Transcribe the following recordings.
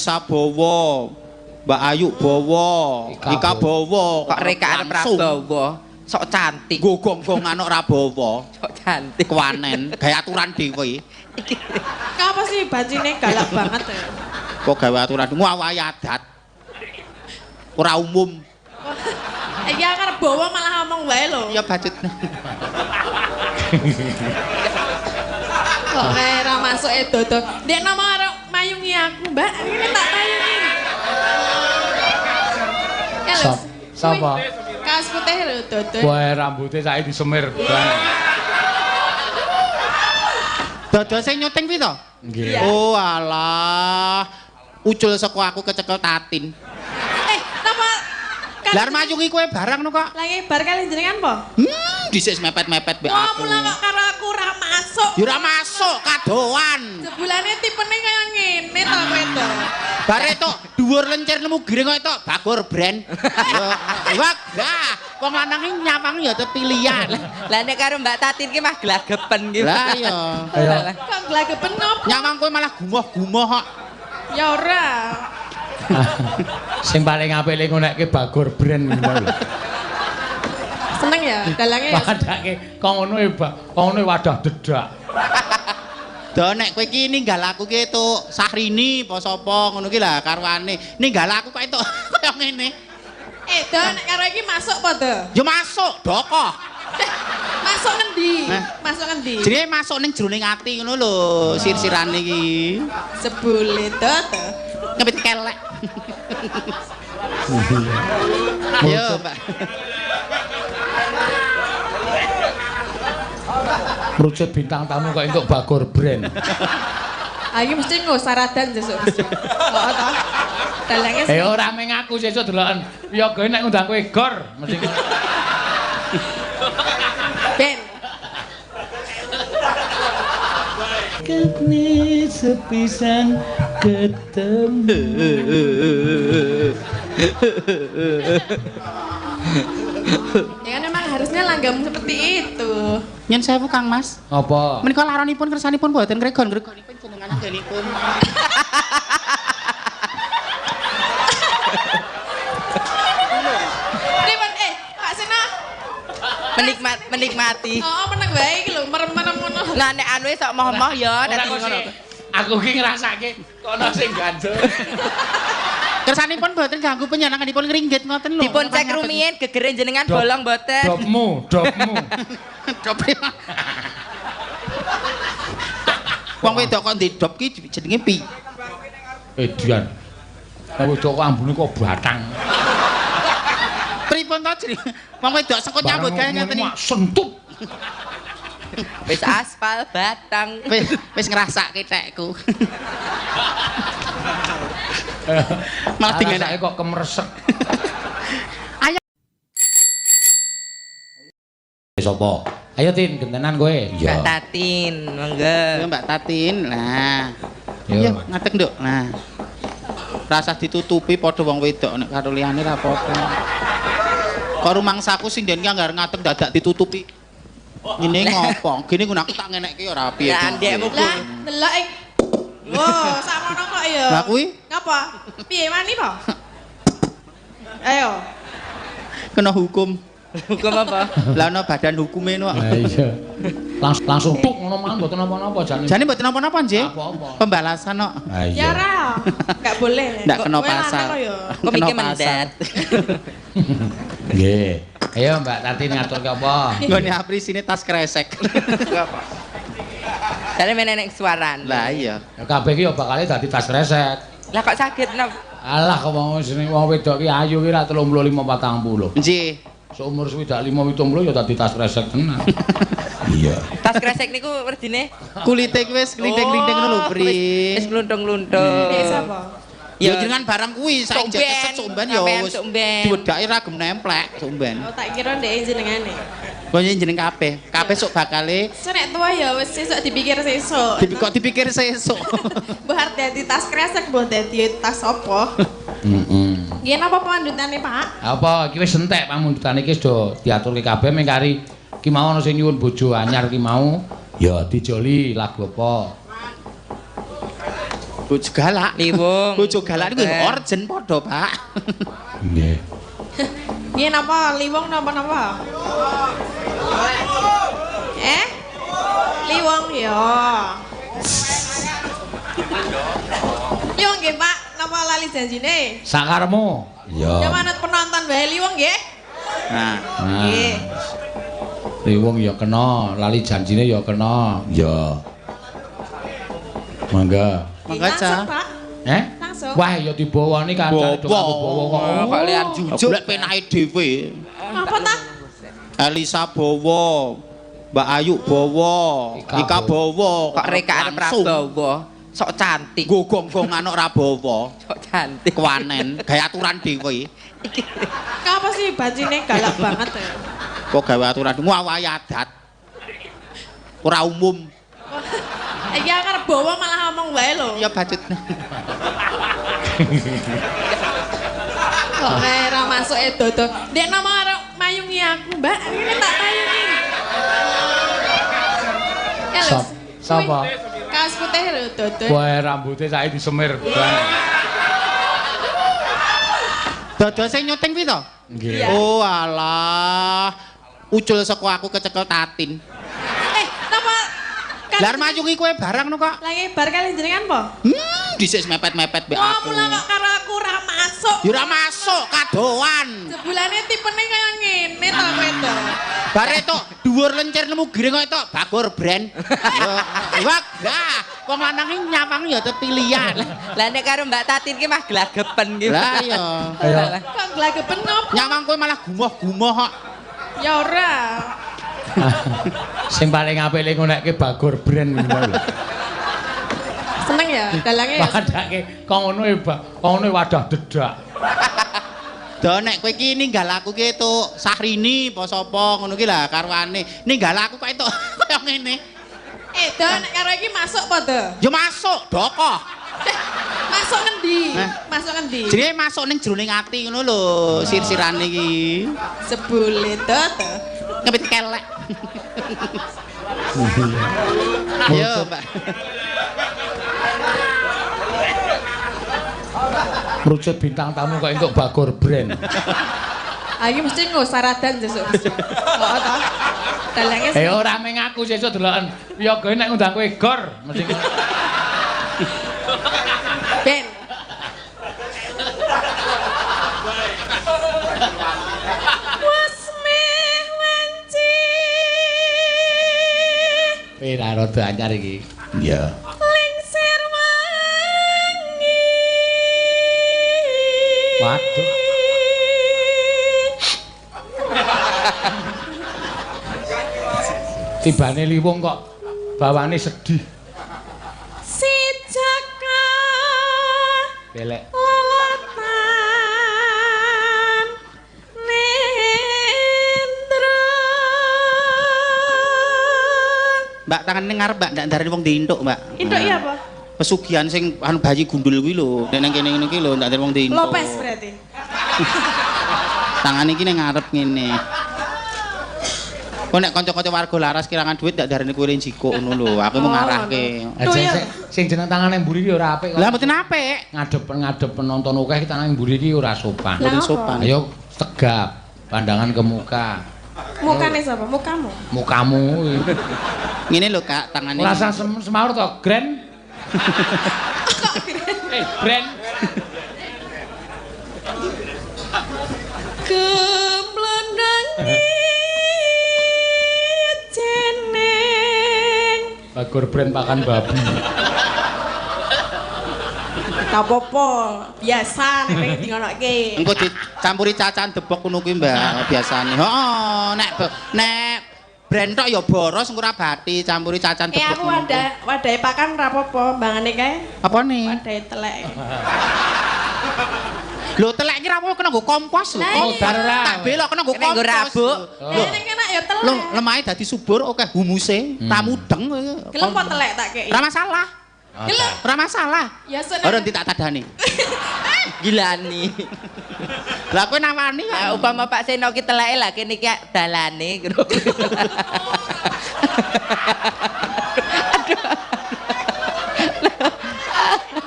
Anissa bawa, Mbak Ayu bawa, Ika bawa, kok rekaan Prabowo sok cantik. Gogong-gongan ora bawa. Sok cantik. Kuanen, gaya aturan dhewe. Kenapa sih bajine galak banget ya? Kok gawe aturan ngawai adat. Ora umum. Iki arep bawa malah ngomong wae lho. Ya bajut. Kok kayak ra masuk dodo. Dek nama arep mayungi aku, Mbak. Ini tak mayungi. Ya lho. Sapa? Kaos putih lho dodo. Wae rambutnya saya disemir. Dodo sing nyuting kuwi to? Nggih. Oh alah. Ucul saka aku kecekel tatin. Napa? Lah mayungi kowe barang no kok. Lagi bar kali jenengan po? Dhisik mepet-mepet mbek Wah, aku. mula kok karo aku ra masuk. Ya ora masuk kadoan. Sebulane tipene kaya ngene to kowe to. Bare tok dhuwur lencir nemu giring kok tok Bagor brand. Wah, wong lanang iki nyawang ya pilihan. Lah nek karo Mbak Tatin ki mah glagepen ki. Lah iya. Kok glagepen opo? Nyawang kowe malah gumoh-gumoh kok. Ya ora. Sing paling apik le ngonekke Bagor brand ngono lho. Seneng ya dalange ya. Wadake kok ngono e, Mbak. Kok ngono wadah dedak. Do nek kowe iki ninggal aku ki tuk Sahrini apa sapa ngono ki lah karwane. Ninggal aku kok entuk kaya ngene. Do nek karo iki masuk apa do? Ya masuk, dokoh. Masuk ngendi? Masuk ngendi? Jenenge masuk ning jroning ati ngono lho, sir-sirane iki. Sebule to. Ngepit kelek. Ayo, Mbak. Merucut bintang tamu kok entuk Bagor brand. Iki mesti nggo saradan sesuk. Kok to? Dalange Ora meng aku sesuk deloken. Ya gawe nek ngundang kowe gor mesti. ben. Kene sepisan ketemu. Ya kan memang harusnya langgam seperti itu. Nyen sewu Kang Mas. Apa? Menika laronipun kersanipun boten gregon-gregonipun jenengan anggenipun. Pripun Pak Sena? Menikmati. Oh, meneng wae iki lho, merem-merem ngono. Nah nek anu sok moh-moh ya Ora dadi kok ngono. sih. Aku ki ngrasake kono sing gandul. Kersanipun boten ganggu penyenenganipun ngringgit ngoten lho. Dipun cek rumiyin gegere jenengan bolong boten. Dopmu. Dope. Wong wedok kok ndidop ki jenenge pi. Edian. Lah wedok kok ambune kok batang. Pripun to jenenge? Wong wedok sekut nyambut gawe ngeten iki. Sentup. Wis aspal batang. Wis ngrasake tekku. Malah dingenake kok kemresek. Ayo. Sapa? Ayo Tin, gentenan kowe. Mbak Tatin, monggo. Yo Mbak Tatin. Nah. Yo. Iya, ngadeg nduk. Nah. Rasa ditutupi padha wong wedok nek karo liyane ra apa-apa. Kok rumangsaku sing den ki anggar ngadeg dadak ditutupi. Ngene ngopo? Gene ngono aku tak ngenekke ya ora piye. Lah ndekmu Lah, delok ing Wow, sakmono kok ya. Lah kuwi Ngapa? Piye wani po? Ayo. kena hukum. hukum apa? Lah ana badan hukume no. Lah iya. Langsung tuk ngono mang mboten napa-napa jane. Jane mboten napa-napa nggih. Apa-apa. Pembalasan no. Ah Ya iya. ora. Enggak boleh. Ndak kena Kowe lanang pasal. kok ya. Kok mikir mendet. Nggih. Ayo Mbak Tati ngatur ke apa? Nggone apri sini tas kresek. Jane menenek suaran. Lah iya. Ya kabeh ki ya bakale dadi tas resek. Lah kok sakit napa? Alah kok mau jeneng wong wedok ki ayu ki ra 35 40. Nggih. Seumur swidak 5 70 ya dadi tas resek tenan. Iya. Tas kresek niku werdine. Kulite ki wis klinting-klinting ngono lho, Pri. Wis gluntung-gluntung. Piye sapa? Ya jenengan barang kuwi saiki keset sumben ya wis diwedaki ragem nemplek sumben. Oh, tak kira ndek jenengane. Kok jeneng kabeh. Kabeh sok bakale Senek tua ya wis sesuk dipikir sesuk. kok dipikir sesuk. Bahar dadi tas kresek mbah dadi tas apa? Heeh. Nggih napa pamandutane, Pak? Apa iki wis entek pamundutane iki do diaturke kabeh mung kari ki mau ana sing nyuwun bojo anyar ki mau ya dijoli lagu apa. Bojo galak. Liwung. Bojo galak niku orjen padha, Pak. Nggih. Piye napa liwung napa? Liwung ya. Liwung nggih, Pak. Napa lali janjine? Sakarmu. Ya Ya. manut penonton wae liwung nggih. Nah, Nggih. Liwung ya kena, lali janjine ya kena. Ya. Mangga. mangga Langsung, aja. Pak. Langsung. Wah, ya dibawani kancane do aku bawa kok. Kok liar jujuk. Golek penake dhewe. Apa ta? Elisa bawa, Mbak Ayu bawa, Ika bawa, Kok rekaan Prabowo. Sok cantik. Nggo gong-gongan ora bawa. Sok cantik. Kewanen, gawe aturan dhewe. Apa sih bajine galak banget ya? Kok gawe aturan ngawai adat. Ora umum. Iki arep bawa malah ngomong wae lho. Ya budget. Kok ora masuk dodo. Dek nama arep mayungi aku, Mbak. Ini tak mayungi. Ya lho. Sapa? Kaos putih lho dodo. Wah, rambutnya saiki disemir. Dodol sing nyuting kuwi to? Nggih. Oh alah. Ucul saka aku kecekel tatin. Napa? Lah mayungi kowe barang no kok. Lagi bar kali jenengan po? Dhisik mepet-mepet mbek Wah, aku. mula kok karo aku ora masuk. Ya ora masuk kadoan. Sebulane tipene kaya ngene to kowe to. Bare tok dhuwur lencir nemu giring kok tok Bagor brand. Wah, wong lanang iki nyawang ya pilihan. Lah nek karo Mbak Tatin ki mah glagepen ki. Lah iya. Kok glagepen ngopo? Nyawang kowe malah gumoh-gumoh kok. Ya ora. Sing paling apik lek ngonekke Bagor brand ngono lho. Seneng ya dalange ya. Padake kok ngono e, kok ngono e wadah dedak. Do nek kowe iki ninggal aku ki tuk Sahrini apa sapa ngono ki lah karwane. Ninggal aku kok entuk kaya ngene. Do nek karo iki masuk po do? Ya masuk dokoh. Masuk ngendi? Hah? Masuk ngendi? Jenenge masuk ning jroning ati ngono lho, sir-sirane iki. Sebule to. Kepit kelek. Yo, Mbak. Merucut bintang tamu kok entuk Bagor brand. Ayo mesti nggo saradan sesuk. Kok ta? Dalange Ora meng aku sesuk deloken. Ya gawe nek ngundang kowe gor mesti. ben. Wasmeh wanci. Ora rada anyar iki. Iya. Lengser wangi. Waduh. Tibane liwung kok bawane sedih. Si Jaka Belek. lelatan nendra. Mbak tangan ning ngarep Mbak ndak ndarani wong diintuk, Mbak. Induk iya apa? Pesugihan sing anu bayi gundul kuwi lho, nek nang kene ngene iki lho ndak ndarani wong diintuk. Lopes berarti. Tangan iki ning ngarep ngene. Kok nek kanca-kanca warga laras kirangan duit ndak ndarani kowe njiko ngono lho, aku mau ngarahke. Sing jeneng tangane mburi iki ora apik kok. Lah mboten apik. Ngadep penonton akeh tangan mburi iki ora sopan. Lah, Mboten apa? sopan. Ayo tegap, pandangan ke muka. Mukane sapa? Mukamu. Mukamu. Ngene lho Kak, tangane. Rasa semawur to, Grand? Grand. Gemblondangi jeneng. Bagor brand pakan babi. Tak apa-apa, biasa nek dingonoke. Engko dicampuri cacan debok ngono kuwi Mbak, biasane. Heeh, nek brand tok ya boros engko ora bathi campuri cacan debok. Aku wadahe pakan ora apa-apa, mbangane kae. Apa nih? Wadahe telek. Lho telek iki ra apa kena nggo kompos lho. Lah, Oh, iya. tak belok kena nggo Kena nggo kompos. rabuk. Lho, Nek enak ya telek. lho lemahe dadi subur akeh humuse, tamudeng. Gelem apa telek tak kei? Ora masalah. Gelem. Ora masalah. Ya sen. Ora nanti tak tadani. Gilani. Lah kowe nawani kok. Lah upama Pak Seno ki teleke lah kene iki dalane.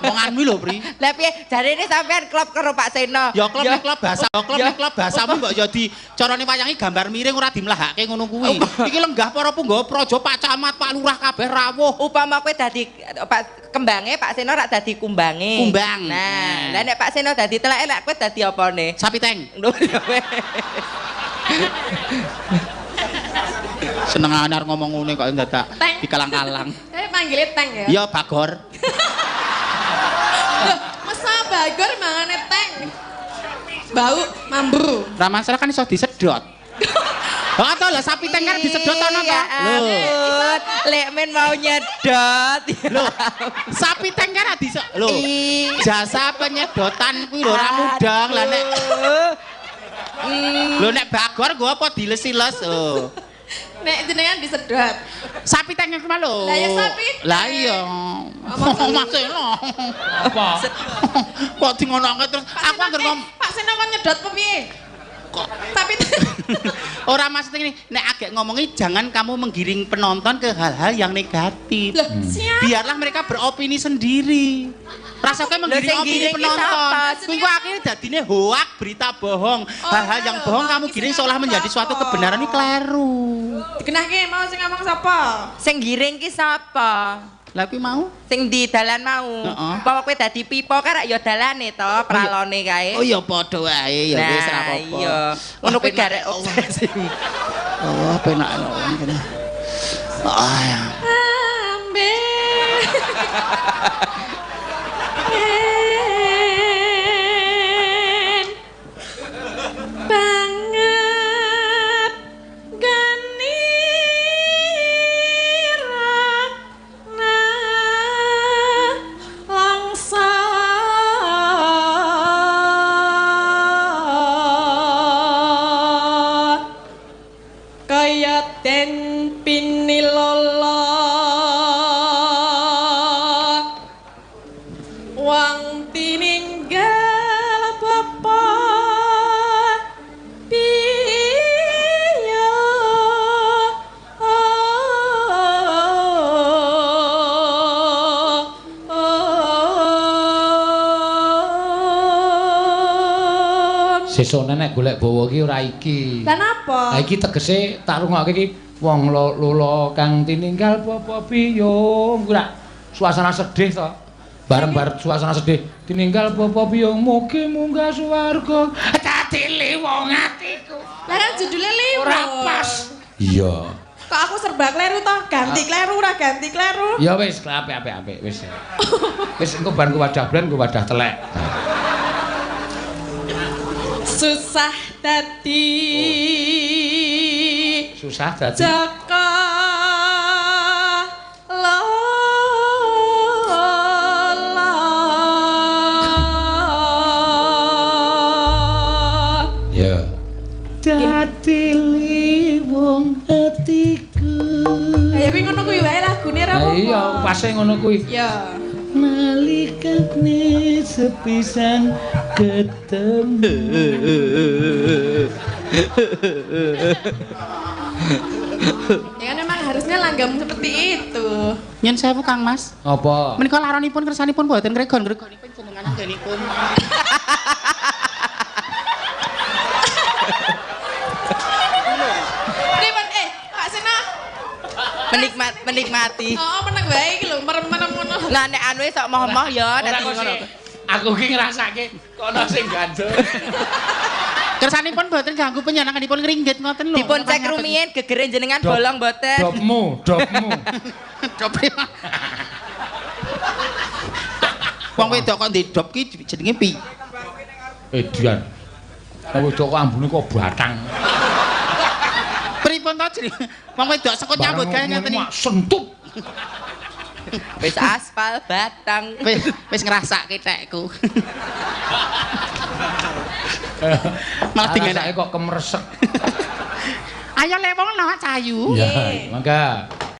Wong kuwi lho, Pri. Lah piye jarene sampean klop karo Pak Seno? Ya klub nek klub bahasa, klub nek klub bahasamu mbok ya di carane wayangi gambar miring ora dimlahake ngono kuwi. Iki lenggah para punggawa praja, Pak Camat, Pak Lurah kabeh rawuh. Upama kowe dadi Pak kembange Pak Seno rak dadi kumbange. Kumbang. Nah, lah nek Pak Seno dadi teleke lek kowe dadi apane? Sapi teng. Lho, ya weh. Senengane arep ngomong ngene kok dadak Teng. dikalang-kalang. Manggilnya Teng ya? Iya, Bagor. Loh, masa Bagor mangane Teng? Bau, mambu. Ramasra kan iso disedot. Oh, to lah sapi teng kan disedot ana to. Ya ampun, lek men mau nyedot. Lho, sapi teng kan bisa. Lho, jasa penyedotan kuwi lho ora mudang lah nek. Lho nek Bagor gua apa dilesi-les. Oh. Nek jenengan disedot. Sapi teng iki mah lho. Lah ya sapi. Lah iya. Mas Seno. Apa? Kok di ngono terus aku anggere ngomong Pak Seno kon nyedot apa piye? kok Sapi ora maksud ini nek agak ngomongi jangan kamu menggiring penonton ke hal-hal yang negatif. Loh, siapa? Biarlah mereka beropini sendiri. Rasanya menggiring sing opini giring ki penonton. sapa? Kuwi kok akhirnya dadine hoak, berita bohong. Hal-hal yang bohong kamu giring seolah menjadi suatu kebenaran ini keliru. dikenahke mau sing ngomong sapa? Sing giring ki sapa? Lah kuwi mau? Sing di dalan mau. Heeh. Apa kowe dadi pipo kan rak ya dalane to, pralone kae. Oh ya padha wae ya wis ora Nah, apa-apa. iya. Ngono kuwi garek obsesi. Oh, penak wong kene. Ah ya. Ambe. Banget ganira langsa kaya den pinilala wang tininggal bapa piya Sesone nek golek bawa ki ora iki. dan apa? Lah iki tegese tak rungokke iki wong lula kang tininggal bapa biyung kuwi rak suasana sedih to. Bareng-bareng suasana sedih tininggal bapa biyung mugi munggah swarga. Dadi wong atiku. Lah kan judulnya liwo. Ora pas. Iya. Kok aku serba kleru toh? Ganti kleru ora ganti kleru. Ya wis apik wis. Wis engko bar ku wadah blen ku wadah telek. Susah dadi Susah dadi. Jaka lola. Ya. Dadi wong atiku. Ya wing ngono kuwi wae lagune ra apa. Iya, pase ngono kuwi. Ya. Nalikane sepisan ketemu. Ya kan memang harusnya langgam seperti itu. Nyen sewu Kang Mas. Apa? Menika laronipun kersanipun boten ngregon-ngregonipun jenengan anggenipun. Pripun Pak Sena? Menikmati. Oh, meneng wae iki lho, merem-merem ngono. Lah nek anu sok moh-moh ya Ora dadi kok ngono. sih. Aku ki ngrasake kono sing gandul. Kersanipun boten ganggu penyenenganipun ngringgit ngoten lho. Dipun cek rumiyin gegere jenengan bolong boten. Dopmu. Dope. Wong wedok kok ndek dop ki jenenge pi. Edian. Wong wedok kok ambune kok batang. Pripun to jenenge? Wong wedok sekut nyambut gawe ngeten iki. Sentut. Wis aspal batang. Wis ngrasake tekku. Malah Dingenake kok kemresek. Ayo lek wong no cayu. Ya, mangga.